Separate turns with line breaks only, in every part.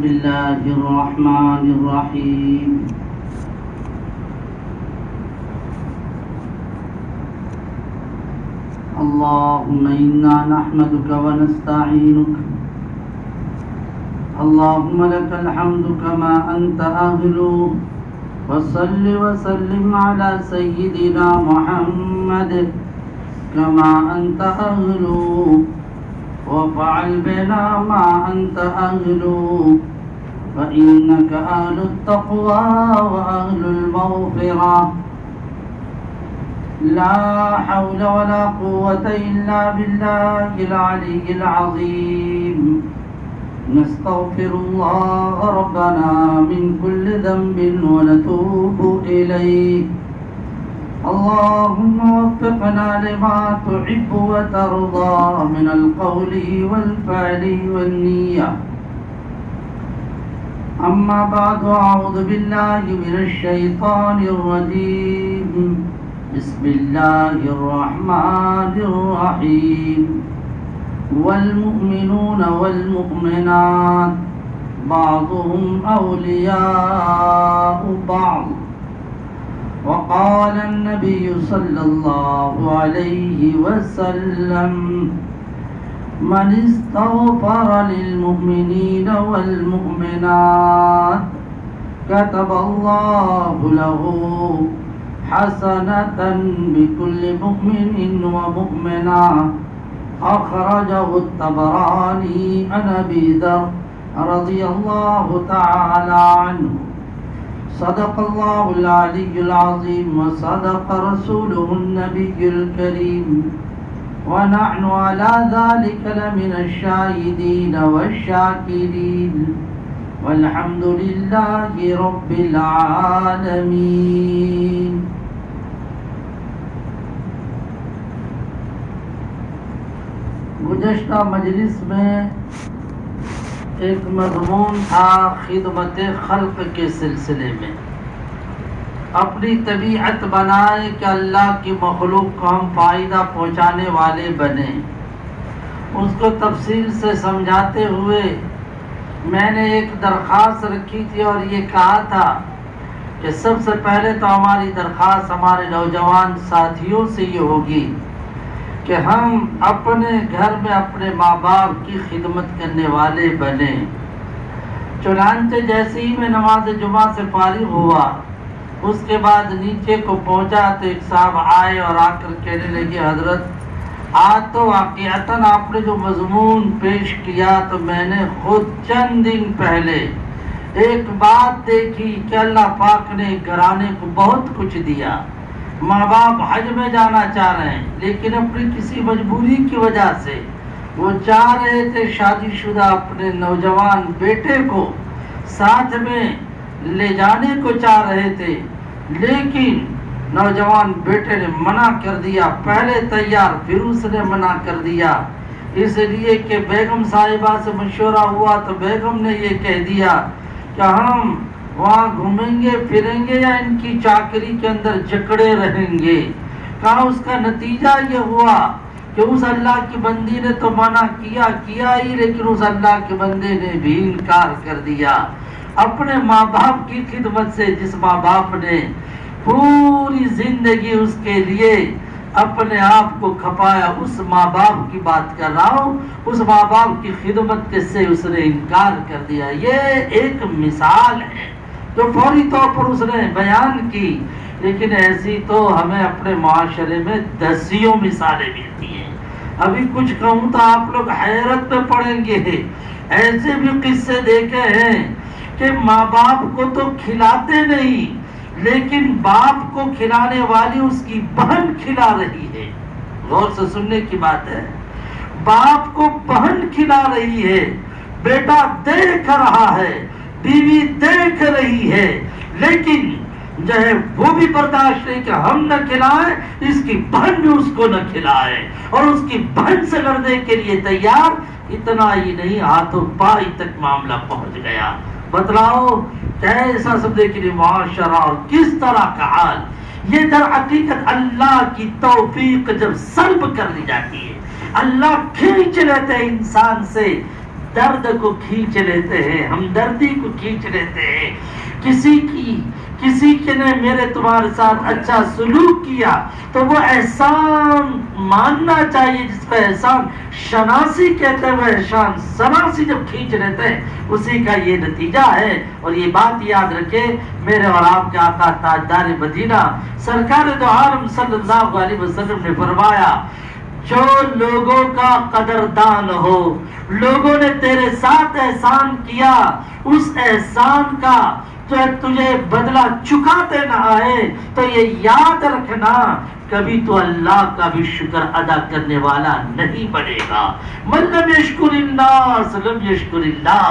بسم الله الرحمن الرحيم اللهم إنا نحمدك ونستعينك اللهم لك الحمد كما أنت أهل وصل وسلم على سيدنا محمد كما أنت أهل وفعل بنا ما أنت أهل فإنك أهل التقوى وأهل المغفرة لا حول ولا قوة إلا بالله العلي العظيم نستغفر الله ربنا من كل ذنب ونتوب إليه اللهم وفقنا لما تحب وترضى من القول والفعل والنية أما بعد أعوذ بالله من الشيطان الرجيم بسم الله الرحمن الرحيم والمؤمنون والمؤمنات بعضهم أولياء بعض وقال النبي صلى الله عليه وسلم من استغفر للمؤمنين والمؤمنات كتب الله له حسنة بكل مؤمن ومؤمنة أخرجه الطبراني عن أبي ذر رضي الله تعالى عنه صدق الله العلي العظيم وصدق رسوله النبي الكريم ونحن على ذلك لمن الشاهدين والشاكرين والحمد لله رب العالمين گزشتہ مجلس میں ایک مضمون تھا خدمت خلق کے سلسلے میں اپنی طبیعت بنائے کہ اللہ کی مخلوق کو ہم فائدہ پہنچانے والے بنیں اس کو تفصیل سے سمجھاتے ہوئے میں نے ایک درخواست رکھی تھی اور یہ کہا تھا کہ سب سے پہلے تو ہماری درخواست ہمارے نوجوان ساتھیوں سے یہ ہوگی کہ ہم اپنے گھر میں اپنے ماں باپ کی خدمت کرنے والے بنیں۔ چنانچہ جیسے ہی میں نماز جمعہ سے فارغ ہوا اس کے بعد نیچے کو پہنچا تو ایک صاحب آئے اور آ کر کہنے لگے حضرت آج تو واقعتاً آپ نے جو مضمون پیش کیا تو میں نے خود چند دن پہلے ایک بات دیکھی کہ اللہ پاک نے گھرانے کو بہت کچھ دیا، ماں باپ حج میں جانا چاہ رہے ہیں لیکن اپنی کسی مجبوری کی وجہ سے وہ چاہ رہے تھے شادی شدہ اپنے نوجوان بیٹے کو ساتھ میں لے جانے کو چاہ رہے تھے لیکن نوجوان بیٹے نے منع کر دیا، پہلے تیار پھر اس نے منع کر دیا، اس لیے کہ بیگم صاحبہ سے مشورہ ہوا تو بیگم نے یہ کہہ دیا کہ ہم وہاں گھومیں گے پھریں گے یا ان کی چاکری کے اندر جکڑے رہیں گے۔ کہا اس کا نتیجہ یہ ہوا کہ اس اللہ کی بندی نے تو منع کیا ہی لیکن اس اللہ کے بندے نے بھی انکار کر دیا اپنے ماں باپ کی خدمت سے، جس ماں باپ نے پوری زندگی اس کے لیے اپنے آپ کو کھپایا، اس ماں باپ کی بات کر رہا ہوں، اس ماں باپ کی خدمت سے اس نے انکار کر دیا۔ یہ ایک مثال ہے جو فوری طور پر اس نے بیان کی، لیکن ایسی تو ہمیں اپنے معاشرے میں دسیوں مثالیں ملتی ہیں۔ ابھی کچھ کہوں تو آپ لوگ حیرت میں پڑیں گے، ایسے بھی قصے دیکھے ہیں کہ ماں باپ کو تو کھلاتے نہیں لیکن باپ کو کھلانے والی اس کی بہن کھلا رہی ہے۔ غور سے سننے کی بات ہے، باپ کو بہن کھلا رہی ہے، بیٹا دیکھ رہا ہے، بیوی دیکھ رہی ہے، لیکن جو ہے وہ بھی برداشت نہیں کہ ہم نہ کھلائیں، اس کی بہن بھی اس کو نہ کھلائے اور اس کی بہن سے لڑنے کے لیے تیار۔ اتنا ہی نہیں، ہاتھوں پائی تک معاملہ پہنچ گیا۔ بتلاؤ کیسا سب کے لیے معاشرہ اور کس طرح کا حال۔ یہ در حقیقت اللہ کی توفیق جب سلب کر لی جاتی ہے، اللہ کھینچ لیتے ہیں انسان سے درد کو کھینچ لیتے ہیں، ہمدردی کو کھینچ لیتے ہیں. کسی کے نے میرے تمہارے ساتھ اچھا سلوک کیا تو وہ احسان ماننا چاہیے، جس کو احسان شناسی کہتے ہیں، وہ احسان شناسی جب کھینچ لیتے ہیں اسی کا یہ نتیجہ ہے. اور یہ بات یاد رکھے، میرے اور آپ کے آقا تاجدار مدینہ سرکار دو عالم صلی اللہ علیہ وسلم نے فرمایا، جو لوگوں کا قدردان ہو، لوگوں نے تیرے ساتھ احسان کیا، اس احسان کا تجھے بدلہ چکاتے نہ آئے تو یہ یاد رکھنا کبھی تو اللہ کا بھی شکر ادا کرنے والا نہیں بنے گا. من لم یشکر الناس لم یشکر اللہ.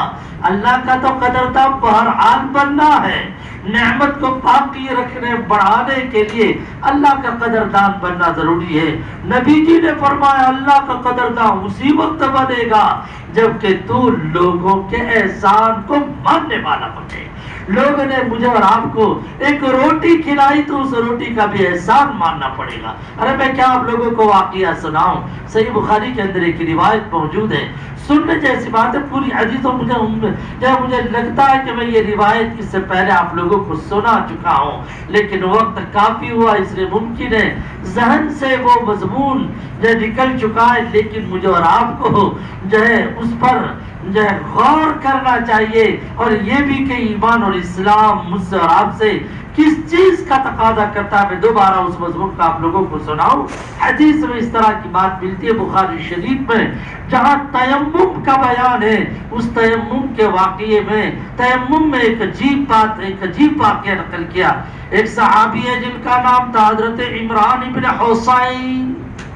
اللہ کا تو قدردان بہرحال بننا ہے. نعمت کو باقی رکھنے بڑھانے کے لیے اللہ کا قدردان بننا ضروری ہے. نبی جی نے فرمایا اللہ کا قدردان اسی وقت بنے گا جبکہ تو لوگوں کے احسان کو ماننے والا بنے. لوگوں نے مجھے اور آپ کو ایک روٹی کھلائی تو اس روٹی کا بھی احسان ماننا پڑے گا. ارے میں کیا آپ لوگوں کو واقعہ سناؤں؟ صحیح بخاری کے اندر ایک روایت موجود ہے، سننے جیسی بات ہے. پوری حدیثوں مجھے لگتا ہے کہ میں یہ روایت اس سے پہلے آپ لوگوں کو سنا چکا ہوں، لیکن وقت کافی ہوا اس لیے ممکن ہے ذہن سے وہ مضمون جو نکل چکا ہے، لیکن مجھے اور آپ کو جو ہے اس پر جو ہے غور کرنا چاہیے. اور یہ بھی کہ ایمان اور اسلام مجھ سے اور آپ سے کس چیز کا تقاضا کرتا ہے. میں دوبارہ اس مضمون کا آپ لوگوں کو سناؤں. حدیث میں اس طرح کی بات ملتی ہے بخاری شریف میں، جہاں تیمم کا بیان ہے. اس تیمم کے واقعے میں تیمم میں ایک عجیب واقعہ نقل کیا. ایک صحابی ہے جن کا نام تھا حضرت عمران ابن حسین.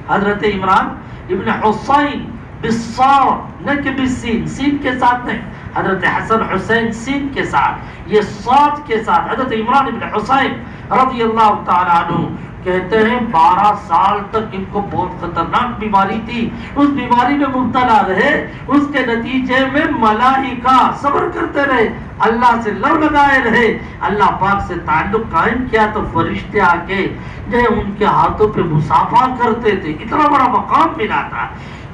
حضرت عمران ابن حسین بالصاد، نہ کہ بالسین، سین کے ساتھ نہیں. حضرت حسن حسین سین کے ساتھ، یہ صاد کے ساتھ. حضرت عمران ابن حسین رضی اللہ تعالیٰ عنہ کہتے ہیں 12 سال تک ان کو بہت خطرناک بیماری تھی. اس بیماری میں مبتلا رہے، اس کے نتیجے میں ملائکہ صبر کرتے رہے، اللہ سے لو لگائے رہے. اللہ پاک سے تعلق قائم کیا تو فرشتے آ کے جو ان کے ہاتھوں پہ مصافحہ کرتے تھے. اتنا بڑا مقام ملا تھا.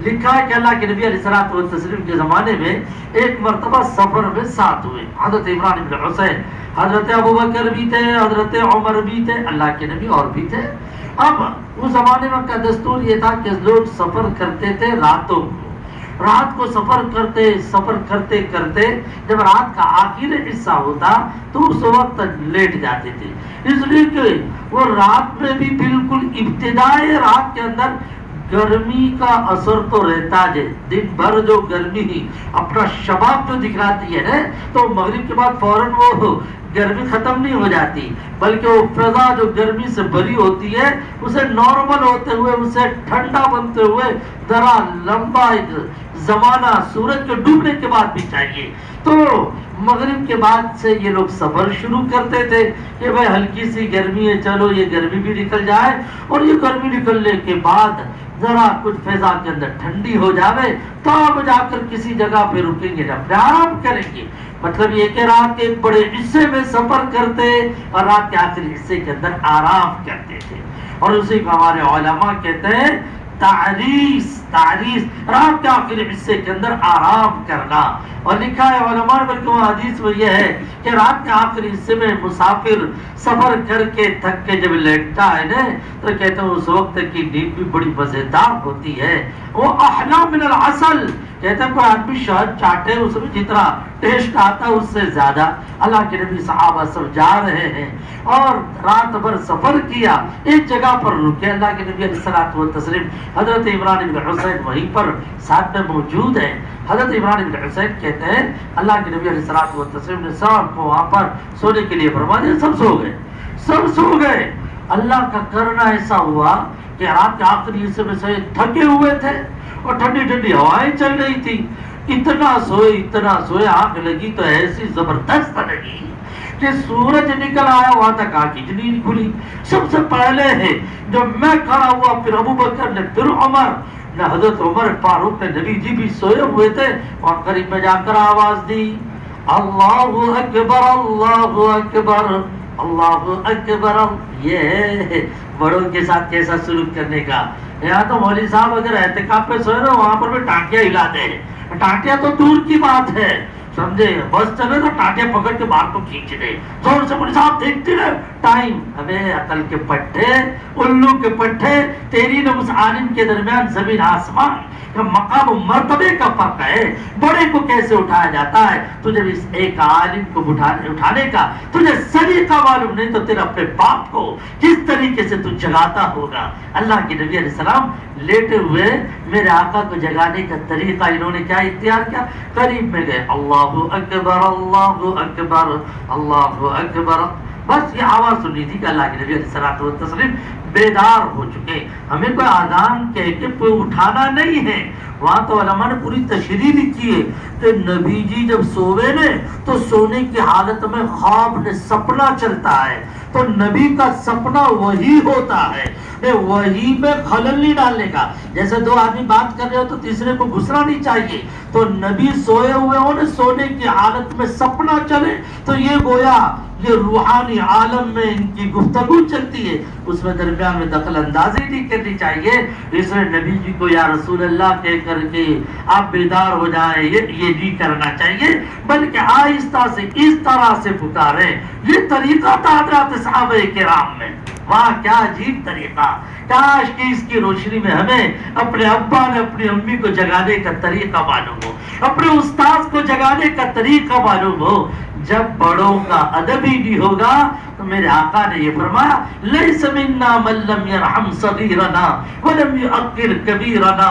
لکھا ہے کہ اللہ کے نبی علیہ الصلوۃ والتسلیم کے زمانے میں ایک مرتبہ سفر میں ساتھ ہوئے. حضرت عمران بن حسین، حضرت ابوبکر بھی تھے، حضرت عمر بھی تھے، اللہ کے نبی اور بھی تھے. اب اس زمانے میں کا دستور یہ تھا کہ لوگ سفر کرتے تھے راتوں کو. رات کو سفر کرتے جب رات کا آخری حصہ ہوتا تو اس وقت لیٹ جاتے تھے، اس لیے کہ وہ رات میں بھی بالکل ابتدائی رات کے اندر گرمی کا اثر تو رہتا ہے. دن بھر جو گرمی اپنا شباب جو دکھاتی ہے نا، تو مغرب کے بعد فوراً وہ گرمی ختم نہیں ہو جاتی، بلکہ وہ فضا جو گرمی سے بھری ہوتی ہے اسے نارمل ہوتے ہوئے، اسے ٹھنڈا بنتے ہوئے ذرا لمبا ایک زمانہ سورج کے ڈوبنے کے بعد بھی چاہیے. تو مغرب کے بعد سے یہ لوگ سفر شروع کرتے تھے کہ بھائی ہلکی سی گرمی ہے، چلو یہ گرمی بھی نکل جائے، اور یہ گرمی نکلنے کے بعد ذرا کچھ فضا کے اندر ٹھنڈی ہو جاوے تو اب جا کر کسی جگہ پہ رکیں گے، اپنے آرام کریں گے. مطلب یہ کہ رات کے ایک بڑے حصے میں سفر کرتے اور رات کے آخری حصے کے اندر آرام کرتے تھے. اور اسی کو ہمارے علماء کہتے ہیں تعریس، رات کے آخری حصے کے اندر آرام کرنا. اور لکھا ہے علماء بلکہ وہ حدیث میں یہ ہے کہ رات کے آخری حصے میں مسافر سفر کر کے تھک کے جب لیٹتا ہے نا تو کہتے ہیں اس وقت کی نیند بھی بڑی مزیدار ہوتی ہے. وہ احلا من العسل، کہتے ہیں کوئی آدمی شہد چاٹے اس میں جتنا ٹیسٹ آتا ہے اس سے زیادہ. اللہ کے نبی صحابہ سب جا رہے ہیں اور رات بھر سفر کیا، ایک جگہ پر رکے. اللہ کے نبی علیہ الصلوۃ والتسلیم حضرت عمران بن حسین وہیں پر ساتھ میں موجود ہیں. حضرت عمران بن حسین کہتے ہیں اللہ کے نبی علیہ الصلوۃ والتسلیم نے سب کو وہاں پر سونے کے لیے فرما دیا. سب سو گئے. اللہ کا کرنا ایسا ہوا کہ رات کے آخری حصے میں سے تھکے ہوئے تھے اور ٹھنڈی ٹھنڈی ہوائیں چل رہی تھی. اتنا سوئے آنکھ لگی تو ایسی زبردست لگی کہ سورج نکل آیا وہاں تک آنکھ نہیں کھلی. سب سے پہلے ہے جب میں کھڑا ہوا، پھر ابوبکر نے، پھر عمر نے. حضرت عمر فاروق نے، نبی جی بھی سوئے ہوئے تھے، وہاں قریب میں جا کر آواز دی، اللہ اکبر اللہ اکبر اللہ اکبر. یہ بڑوں کے ساتھ کیسا سلوک کرنے کا. یہاں تو مولوی صاحب اگر اعتکاف پہ سوئے نا وہاں پر بھی ٹانکیاں ہلاتے ہیں، ٹانٹیاں تو دور کی بات ہے، سمجھے، بس چلے تو ٹانٹیاں پکڑ کے باہر کو کھینچ دے، زور سے بولے صاحب دیکھتے رہے ٹائم. ابے عقل کے پٹھے، الو کے پٹھے، تیری نے اس عالم کے درمیان زمین آسمان کا مقام و مرتبے کا فرق ہے. بڑے کو کیسے اٹھایا جاتا ہے، تجھے اس ایک عالم کو اٹھانے کا تجھے سلیقہ معلوم نہیں تو تیرے اپنے باپ کو کس طریقے سے تو جگاتا ہوگا. اللہ کے نبی علیہ السلام لیٹے ہوئے میرے آقا کو جگانے کا طریقہ انہوں نے کیا اختیار کیا، قریب میں گئے، اللہ اکبر اللہ اکبر اللہ اکبر. بس یہ آواز سنی تھی کہ اللہ کے نبی علیہ الصلوۃ والتسلیم بیدار ہو چکے. ہمیں کوئی آذان کہہ کے اٹھانا نہیں ہے. وہاں تو علماء نے پوری تشریح لکھی ہے کہ نبی جی جب سوئے نا تو سونے کی حالت میں خواب نے سپنا چلتا ہے، تو نبی کا سپنا وہی ہوتا ہے، وہی میں خلل نہیں ڈالنے کا. جیسے دو آدمی بات کر رہے ہو تو تیسرے کو گھسنا نہیں چاہیے. تو نبی سوئے ہوئے ہو نا، سونے کی حالت میں سپنا چلے تو یہ گویا یہ روحانی عالم میں ان کی گفتگو چلتی ہے، اس میں درمیان میں دخل اندازی نہیں کرنی چاہیے. اس میں نبی جی کو یا رسول اللہ کہہ کر کے آپ بیدار ہو جائیں یہ نہیں کرنا چاہیے، بلکہ آہستہ سے اس طرح سے پکاریں. یہ طریقہ تھا حضرات صحابہ کرام میں. واہ کیا عجیب طریقہ. کاش کہ اس کی روشنی میں ہمیں اپنے ابا نے اپنی امی کو جگانے کا طریقہ معلوم ہو، اپنے استاذ کو جگانے کا طریقہ معلوم ہو. جب بڑوں کا ادب ہی نہیں ہوگا تو میرے آقا نے یہ فرمایا لیس منا من لم یرحم صغیرنا ولم یعقر کبیرنا.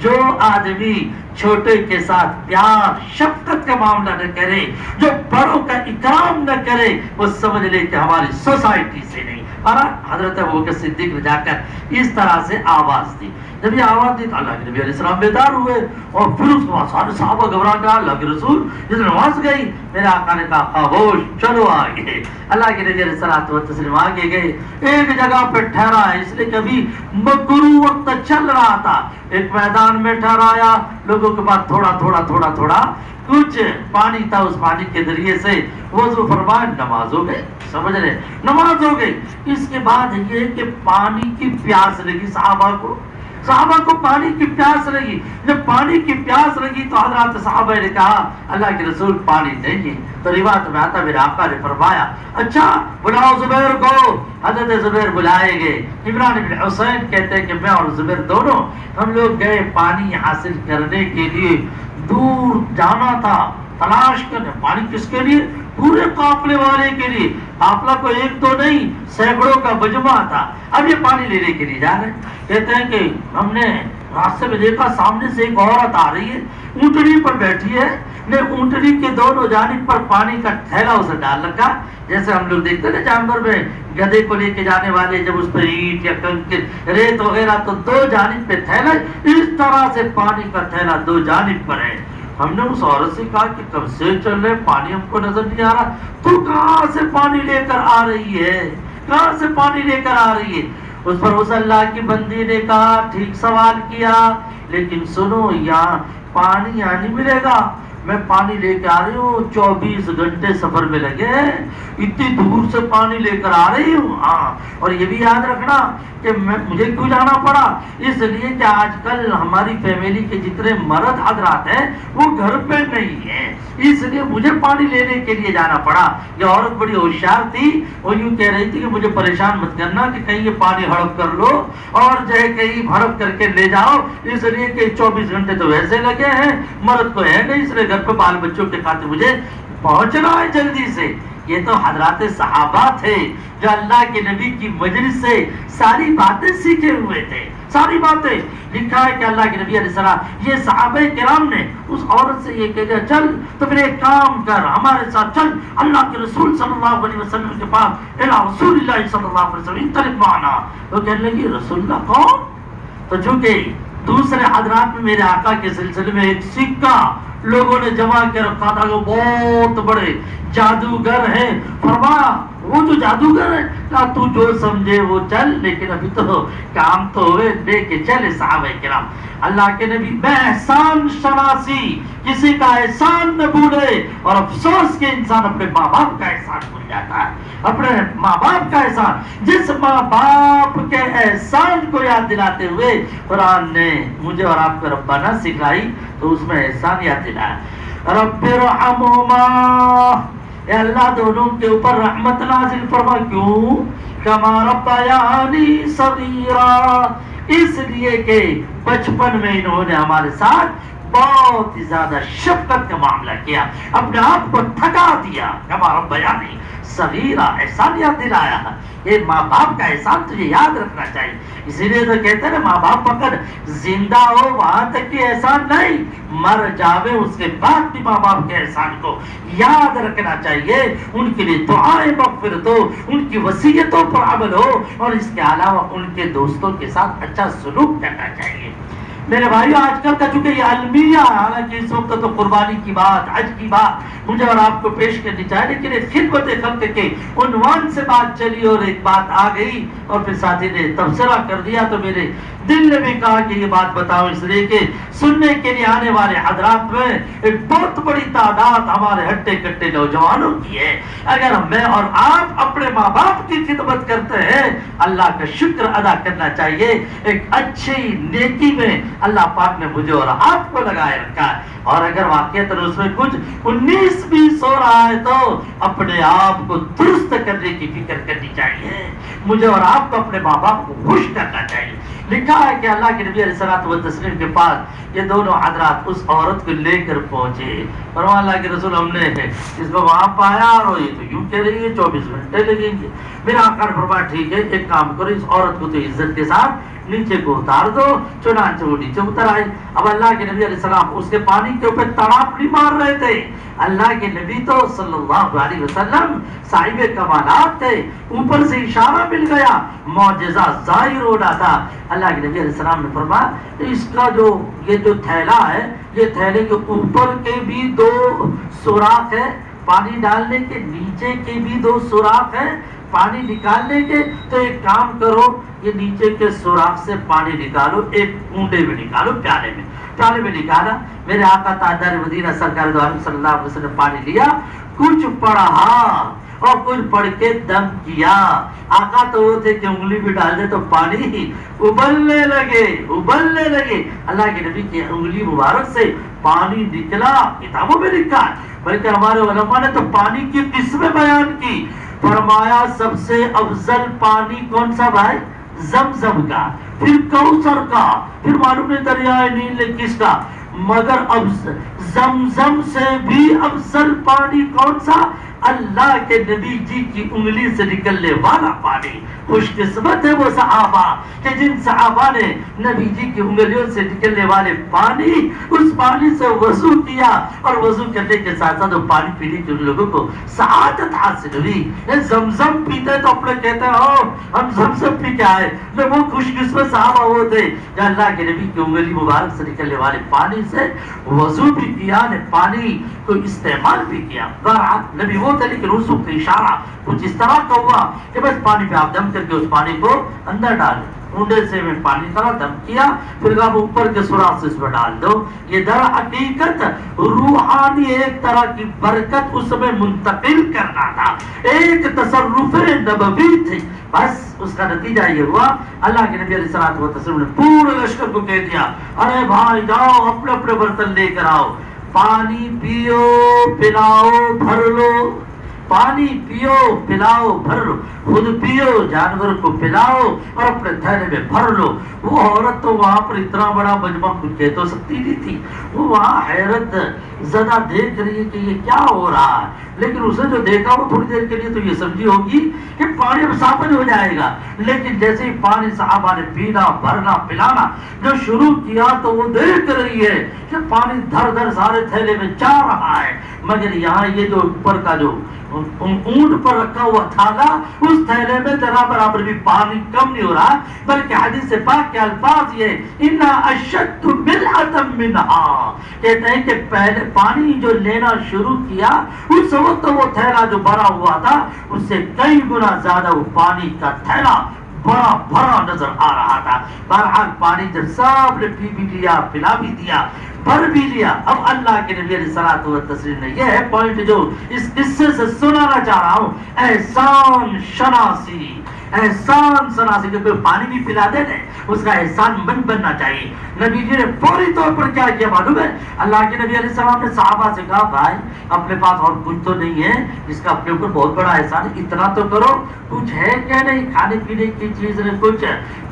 جو آدمی چھوٹے کے ساتھ پیار شفقت کا معاملہ نہ کرے، جو بڑوں کا اکرام نہ کرے، وہ سمجھ لے کہ ہماری سوسائٹی سے نہیں. اور حضرت ابوبکر صدیق نے جا کر اس طرح سے آواز دی. جب یہ آواز دی تو اللہ کے نبی علیہ السلام بیدار ہوئے، اور پھر اس کے بعد سارے صحابہ گھبرا گیا. اللہ کے رسول جس نماز گئی، میرے آقا نے کہا خاموش چلو آگے. اللہ کے نبی علیہ السلام آگے گئے، ایک جگہ پہ ٹھہرا ہے، اس لیے کبھی مکرو وقت چل رہا تھا، ایک میدان میں ٹھہرایا. لوگوں کے بعد تھوڑا تھوڑا تھوڑا تھوڑا کچھ پانی تھا، اس پانی کے ذریعے سے وضو فرمایا، نماز ہو گئی. سمجھ رہے، نماز ہو گئی. اس کے بعد یہ کہ پانی کی پیاس لگی صحابہ کو پانی کی پیاس لگی. جب پانی کی پیاس لگی تو حضرات صحابہ نے کہا اللہ کے رسول پانی دیں. تو روایت میں آتا میرے آقا نے فرمایا اچھا بلاؤ زبیر کو. حضرت زبیر بلائے گئے. عمران بن حسین کہتے ہیں کہ میں اور زبیر دونوں ہم لوگ گئے پانی حاصل کرنے کے لیے. دور جانا تھا، تلاش کرنے. پانی کس کے لیے؟ پورے قافلے والے کے لیے. قافلہ کو ایک دو نہیں، سینکڑوں کا مجمع تھا. اب یہ پانی لینے کے لیے جا رہے. کہتے ہیں کہ ہم نے راستے میں دیکھا سامنے سے ایک عورت آ رہی ہے، اونٹنی پر بیٹھی ہے، نے اونٹنی کے دونوں جانب پر پانی کا تھیلا اسے ڈال رکھا. جیسے ہم لوگ دیکھتے ہیں جانور میں گدھے کو لے کے جانے والے جب اس پر اینٹ یا کنکر ریت وغیرہ تو دو جانب پہ تھیلا، اس طرح سے پانی کا تھیلا دو جانب پر ہے. ہم نے اس عورت سے کہا کہ کب سے چل رہے پانی ہم کو نظر نہیں آ رہا، تو کہاں سے پانی لے کر آ رہی ہے، کہاں سے پانی لے کر آ رہی ہے؟ اس پر اس اللہ کی بندی نے کہا ٹھیک سوال کیا، لیکن سنو یہاں پانی یہاں نہیں ملے گا. میں پانی لے کے آ رہی ہوں، 24 گھنٹے سفر میں لگے ہیں، اتنی دور سے پانی لے کر آ رہی ہوں. ہاں، اور یہ بھی یاد رکھنا کہ مجھے کیوں جانا پڑا، اس لیے کہ آج کل ہماری فیملی کے جتنے مرد حضرات ہیں وہ گھر پہ نہیں ہیں، اس لیے مجھے پانی لینے کے لیے جانا پڑا. یہ عورت بڑی ہوشیار تھی، وہ یوں کہہ رہی تھی کہ مجھے پریشان مت کرنا کہ کہیں یہ پانی ہڑپ کر لو اور جو ہے کہیں ہڑپ کر کے لے جاؤ، اس لیے کہ 24 گھنٹے تو ویسے لگے ہیں، مرد کو ہے نہیں، اس لیے گھر پہ بال بچوں کے خاطر مجھے پہنچنا ہے جلدی سے. یہ تو حضرات صحابہ تھے جو اللہ کے نبی کی مجلس سے ساری باتیں سیکھے ہوئے تھے. ساری باتیں لکھا ہے کہ اللہ کے نبی علیہ السلام یہ صحابہ کرام نے اس عورت سے یہ کہا چل تو پھر ایک کام کر ہمارے ساتھ چل اللہ کے رسول صلی اللہ علیہ وسلم کے پاس، الی رسول اللہ صلی اللہ علیہ وسلم انطلق معنا. وہ کہنے لگی رسول اللہ کون؟ تو چونکہ دوسرے حضرات میں میرے آقا کے سلسلے میں ایک سکہ لوگوں نے جمع کے رکھا تھا، وہ بہت بڑے جادوگر ہیں. فرمایا وہ جو جادوگر ہے کہا تو جو سمجھے وہ چل، لیکن ابھی تو کام تو ہوئے، لے کے چلے صحابہ کرام. اللہ کے نبی بے احسان شناسی، کسی کا احسان نہ بھولے. اور افسوس کہ انسان اپنے ماں باپ کا احسان بھول جاتا ہے، اپنے ماں باپ کا احسان. جس ماں باپ کے احسان کو یاد دلاتے ہوئے قرآن نے مجھے اور آپ کو ربانہ سکھائی تو اس میں احسان یاد دلایا رب ارحمہما، اے اللہ دونوں کے اوپر رحمت نازل فرما، کیوں؟ کما ربیانی صغیرا، اس لیے کہ بچپن میں انہوں نے ہمارے ساتھ بہت ہی زیادہ شفقت کا معاملہ کیا، اپنے آپ کو تھکا دیا، کما ربیانی صغیرا، احسان یاد دلایا۔ یہ ماں باپ کا احسان تجھے یاد رکھنا چاہیے، اسی لیے تو کہتے ہیں نا ماں باپ اگر زندہ ہو وہاں تک کہ احسان نہیں، مر جاوے اس کے بعد بھی ماں باپ کے احسان کو یاد رکھنا چاہیے، ان کے لیے دعائیں مغفرت ہو، ان کی وصیتوں پر عمل ہو، اور اس کے علاوہ ان کے دوستوں کے ساتھ اچھا سلوک کرنا چاہیے۔ میرے بھائیو آج کل کا چونکہ یہ المیہ، حالانکہ اس وقت تو قربانی کی بات، حج کی بات مجھے اور آپ کو پیش کرنی چاہیے، لیکن ایک خدمت خلق کے عنوان سے بات چلی اور ایک بات آ گئی اور پھر ساتھی نے تبصرہ کر دیا، تو میرے دل نے بھی کہا کہ یہ بات بتاؤ، اس لیے کہ سننے کے لیے آنے والے حضرات میں ایک بہت بڑی تعداد ہمارے ہٹے کٹے نوجوانوں کی ہے۔ اگر میں اور آپ اپنے ماں باپ کی خدمت کرتے ہیں، اللہ کا شکر ادا کرنا چاہیے، ایک اچھی نیکی میں اللہ پاک نے مجھے اور آپ کو لگائے رکھا ہے، اور اگر واقعات اس میں کچھ 19-20 ہو رہا ہے تو اپنے آپ کو درست کرنے کی فکر کرنی چاہیے، مجھے اور آپ کو اپنے ماں باپ کو خوش کرنا چاہیے۔ لکھا ہے کہ اللہ کے نبی علیہ الصلوۃ والتسلیم کے پاس یہ دونوں حضرات اس عورت کو لے کر پہنچے، فرمایا اللہ کے رسول ہم نے اس کو وہاں پایا اور یہ تو یوں کہہ رہی ہے 24 گھنٹے لگیں گے۔ میرا آقا نے فرمایا ٹھیک ہے، ایک کام کرو، اس عورت کو تو عزت کے ساتھ نیچے کو اتار دو، چنانچہ وہ نیچے اتر آئی۔ اب اللہ کے نبی علیہ السلام اس کے پانی کے اوپر تڑاپ نہیں مار رہے تھے، اللہ کے نبی تو صلی اللہ علیہ وسلم صاحب کمالات تھے، اوپر سے اشارہ مل گیا، معجزہ ظاہر ہو رہا تھا۔ اللہ کے نبی علیہ السلام نے فرمایا اس کا یہ جو تھیلا ہے، یہ تھیلے کے اوپر کے بھی 2 سوراخ ہے پانی ڈالنے کے، نیچے کے بھی 2 سوراخ ہیں پانی نکالنے کے، تو ایک کام کرو یہ نیچے کے سوراخ سے پانی نکالو، ایک اونٹے میں نکالو، پیالے میں نکالا۔ میرے آقا تاجدار مدینہ سرکار دو عالم صلی اللہ علیہ وسلم نے پانی لیا، کچھ پڑھا اور کچھ پڑھ کے دم کیا۔ آقا تو وہ تھے کہ انگلی بھی ڈال دے تو پانی ابلنے لگے۔ اللہ کے نبی کی انگلی مبارک سے پانی نکلا، کتابوں میں لکھا ہے، بلکہ ہمارے علماء نے تو پانی کی قسمیں بیان کی، فرمایا سب سے افضل پانی کون سا بھائی؟ زمزم کا، پھر کوثر کا، پھر معلوم نہیں دریائے نیل کس کا، مگر اب زمزم سے بھی افضل پانی کون سا؟ اللہ کے نبی جی کی انگلی سے نکلنے والا پانی۔ خوش قسمت ہے وہ صحابہ کہ جن صحابہ نے نبی جی کی انگلیوں سے نکلنے والے پانی، اس پانی سے وضو کیا، اور وضو کرنے کے ساتھ ساتھ وہ پانی پینے کے ان لوگوں کو سعادت حاصل ہوئی۔ زمزم پیتے تو اپنے کہتے ہیں ہم زمزم پی کے آئے، وہ خوش قسمت صحابہ وہ تھے جو اللہ کے نبی کی انگلی مبارک سے نکلنے والے پانی سے وضو بھی کیا، نے پانی کو استعمال بھی کیا۔ نبی وہ تھے، لیکن اس وقت اشارہ کچھ اس طرح کا ہوا کہ بس پانی پہ آپ دم کر کے اس پانی کو اندر ڈالیں، اونڈے سے میں پانی کرا دم کیا، پھر آپ اوپر کے سوراخ سے اس میں ڈال دو۔ یہ در حقیقت روحانی ایک طرح کی برکت اس میں منتقل کرنا تھا، ایک تصرف نبوی تھی۔ بس اس کا نتیجہ یہ ہوا، اللہ کے نبی علیہ الصلوۃ والتسلیم نے پورے لشکر کو کہہ دیا ارے بھائی جاؤ اپنے اپنے برتن لے کر آؤ، پانی پیو پلاؤ بھر لو، پانی پیو پلاؤ بھر لو، خود پیو جانور کو پلاؤ اور اپنے تھیلے میں بھر لو۔ وہ عورت تو وہاں پر اتنا بڑا مجمع کچھ کہہ تو سکتی نہیں تھی، وہ وہاں حیرت زدہ دیکھ رہی ہے کہ یہ کیا ہو رہا ہے، لیکن اسے جو دیکھا وہ تھوڑی دیر کے لیے تو یہ سمجھی ہوگی کہ پانی اب صاف ہو جائے گا، لیکن جیسے ہی پانی صحابہ نے پینا بھرنا پلانا جو شروع کیا تو وہ دیکھ رہی ہے کہ پانی دھر دھر سارے تھیلے میں جا رہا ہے، مگر یہاں یہ جو اوپر کا جو اونٹ پر رکھا ہوا تھالا، اس تھیلے میں ذرا برابر بھی پانی کم نہیں ہو رہا، بلکہ حدیث پاک کے الفاظ یہ انا اشد ملحة منها، کہتے ہیں کہ پہلے پانی جو لینا شروع کیا اس وقت وہ تھیلا جو بھرا ہوا تھا اس سے کئی گنا زیادہ وہ پانی کا تھیلا بڑا بھرا نظر آ رہا تھا۔ بہرحال پانی جب سب نے پی بھی لیا، پلا بھی دیا، بھر بھی لیا، اب اللہ کے نبی علیہ الصلوۃ والتسلیم نے، یہ ہے پوائنٹ جو اس قصے سے سنانا چاہ رہا ہوں، احسان شناسی، احسان سنا سے کوئی پانی بھی پلا دے دے اس کا احسان مند بننا چاہیے. نبی جی نے فوری طور پر کیا کیا معلوم ہے؟ اللہ کے نبی علیہ السلام نے صحابہ سے کہا بھائی اپنے پاس اور کچھ تو نہیں ہے جس کا اپنے اوپر بہت بڑا احسان ہے, اتنا تو کرو, کچھ ہے کیا نہیں کھانے پینے کی چیز نے کچھ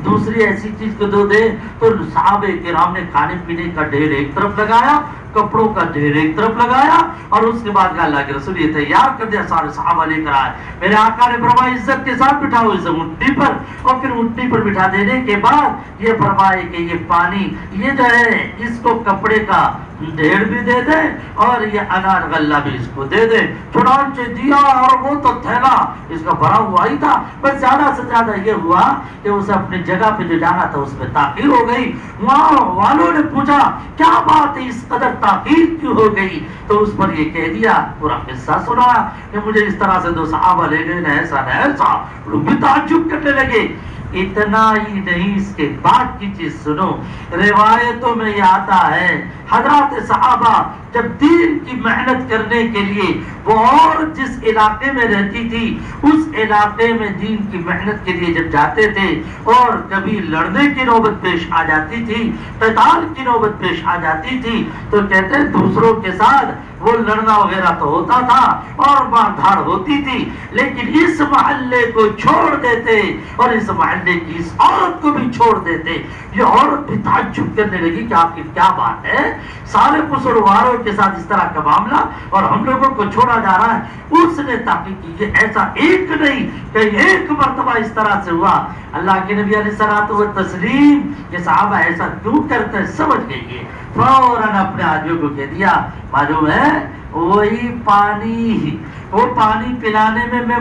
دوسری ایسی چیز کو دو دے. تو صحابہ کرام نے کھانے پینے کا ڈھیر ایک طرف لگایا, کپڑوں کا ڈھیر ایک طرف لگایا, اور اس کے بعد اللہ کے رسول یہ تیار کر دیا سارے صحابہ لے کر آئے. میرے آقا نے فرمایا عزت کے ساتھ بٹھاؤ اسے اونٹنی پر, اور پھر اونٹنی پر بٹھا دینے کے بعد یہ فرمائے کہ یہ پانی یہ جو ہے اس کو کپڑے کا ڈھیر بھی دے دے اور یہ انار غلہ بھی اس کو دے دے. چنانچہ دیا, اور وہ تو تھیلا اس کا بھرا ہوا ہی تھا, بس زیادہ سے زیادہ یہ ہوا کہ اسے اپنی جگہ پہ جو جانا تھا اس میں تاخیر ہو گئی. وہاں والوں نے پوچھا کیا بات ہے اس قدر تاخیر کیوں ہو گئی؟ تو اس پر یہ کہہ دیا, پورا قصہ سنا کہ مجھے اس طرح سے 2 صحابہ لے گئے, ایسا نہ ایسا. لوگ بھی تعجب کرنے لگے. اتنا ہی نہیں, اس کے بعد کی چیز سنو. روایتوں میں یہ آتا ہے حضرات صحابہ جب دین کی محنت کرنے کے لیے وہ اور جس علاقے میں رہتی تھی اس علاقے میں دین کی محنت کے لیے جب جاتے تھے اور کبھی لڑنے کی نوبت پیش آ جاتی تھی, قتال کی نوبت پیش آ جاتی تھی, تو کہتے ہیں دوسروں کے ساتھ وہ لڑنا وغیرہ تو ہوتا تھا اور مار دھاڑ ہوتی تھی, لیکن اس محلے کو چھوڑ دیتے اور اس محلے کی اس عورت کو بھی چھوڑ دیتے. یہ عورت بھی تعجب کرنے لگی کہ آپ کی کیا بات ہے, سارے قصورواروں کے ساتھ اس طرح کا معاملہ اور ہم لوگوں کو چھوڑا جا رہا ہے. اس نے تحقیق کی یہ ایسا ایک نہیں کہ ایک مرتبہ اس طرح سے ہوا. اللہ کے نبی علیہ الصلوۃ والتسلیم یہ صحابہ ایسا کیوں کرتے سمجھ گئے, فوراً اپنے آدمیوں کو کہہ دیا معلوم ہے وہی پانی, وہ پانی پلانے میں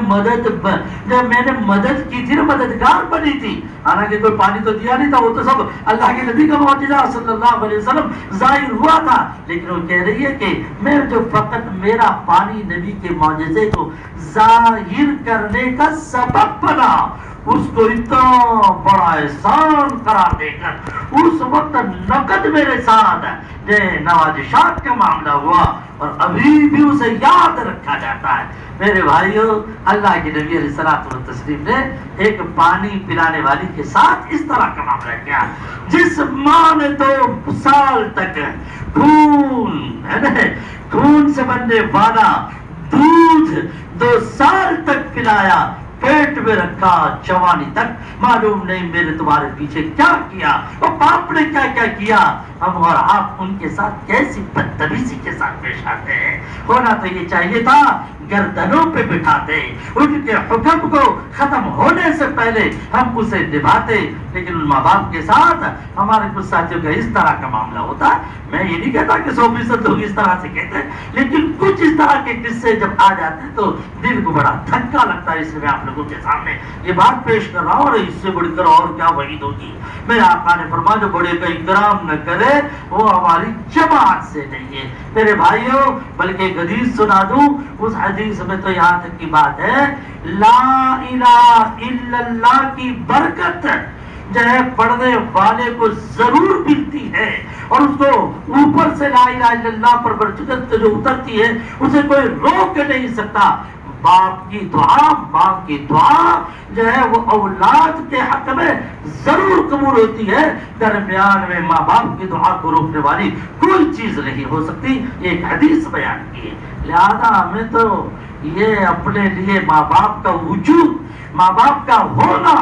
جب میں نے مدد کی تھی نا, مددگار بنی تھی, حالانکہ کوئی پانی تو دیا نہیں تھا, وہ تو سب اللہ کے نبی کا معجزہ صلی اللہ علیہ وسلم ظاہر ہوا تھا. لیکن وہ کہہ رہی ہے کہ میں جو فقط میرا پانی نبی کے معجزے کو ظاہر کرنے کا سبب بنا, اس کو اتنا بڑا احسان قرار دے کر اس وقت نقد میرے ساتھ نوازشات کا معاملہ ہوا اور ابھی بھی اسے یاد رکھا جاتا ہے. میرے بھائیو, اللہ کے نبی علیہ الصلوۃ والتسلیم نے ایک پانی پلانے والی کے ساتھ اس طرح کا معاملہ کیا. جس ماں نے 2 سال تک خون سے بننے والا دودھ 2 سال تک پلایا, پیٹ میں رکھا جوانی تک, معلوم نہیں میرے تمہارے پیچھے کیا کیا اور باپ نے کیا کیا کیا. ہم اور آپ ان کے ساتھ کیسی بدتمیزی کے ساتھ پیش آتے ہیں. ہونا تو یہ چاہیے تھا گردنوں پہ بٹھاتے, ان کے حکم کو ختم ہونے سے پہلے ہم اسے نبھاتے. لیکن ان ماں باپ کے ساتھ ہمارے کچھ ساتھیوں کا اس طرح کا معاملہ ہوتا ہے. میں یہ نہیں کہتا کہ 100% لوگ اس طرح سے کہتے ہیں, لیکن کچھ اس طرح کے قصے جب آ جاتے ہیں تو دل کو بڑا دھکا لگتا ہے. اس لیے میں آپ لوگوں کے سامنے یہ بات پیش کر رہا ہوں, اور اس سے بڑھ کر اور کیا وعید ہوگی. میرے آقا نے فرمایا جو بڑے کا اکرام نہ کرے وہ ہماری جماعت سے نہیں ہے. میرے بھائیوں, بلکہ ایک حدیث سنا دوں. اس حدیث میں تو یہاں تک کی بات ہے لا الہ الا اللہ کی برکت جو ہے پڑھنے والے کو ضرور ملتی ہے, اور اس کو اوپر سے لا الہ الا اللہ پر برکت جو اترتی ہے اسے کوئی روک نہیں سکتا. باپ کی دعا, ماں کی دعا جو ہے وہ اولاد کے حق میں ضرور قبول ہوتی ہے. درمیان میں ماں باپ کی دعا کو روکنے والی کوئی چیز نہیں ہو سکتی. یہ ایک حدیث بیان کی ہے. لہذا ہمیں تو یہ اپنے لیے ماں باپ کا وجود, ماں باپ کا ہونا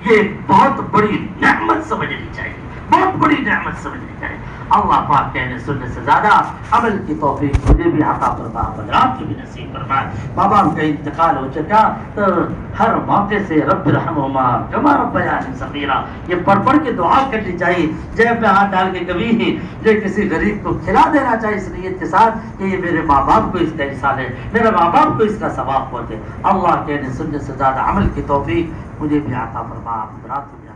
یہ ایک بہت بڑی نعمت سمجھنی چاہیے, بہت بڑی نعمت سمجھنی چاہیے. اللہ پاک کہنے سننے سے زیادہ عمل کی توفیق مجھے بھی عطا فرما, حضرات کو بھی نصیب فرما. ماں باپ کا انتقال ہو چکا تو ہر موقع سے رب رحمہما کما ربیانی صغیرا یہ پڑھ کے دعا کرنی چاہیے. جیب میں ہاتھ ڈال کے کبھی جو کسی غریب کو کھلا دینا چاہیے اس نیت کے ساتھ کہ یہ میرے ماں باپ کو اس کا احسان ہے, میرے ماں باپ کو اس کا ثواب پہنچے. اللہ کہنے سننے سے زیادہ عمل کی توفیق مجھے بھی عطا فرما, حضرات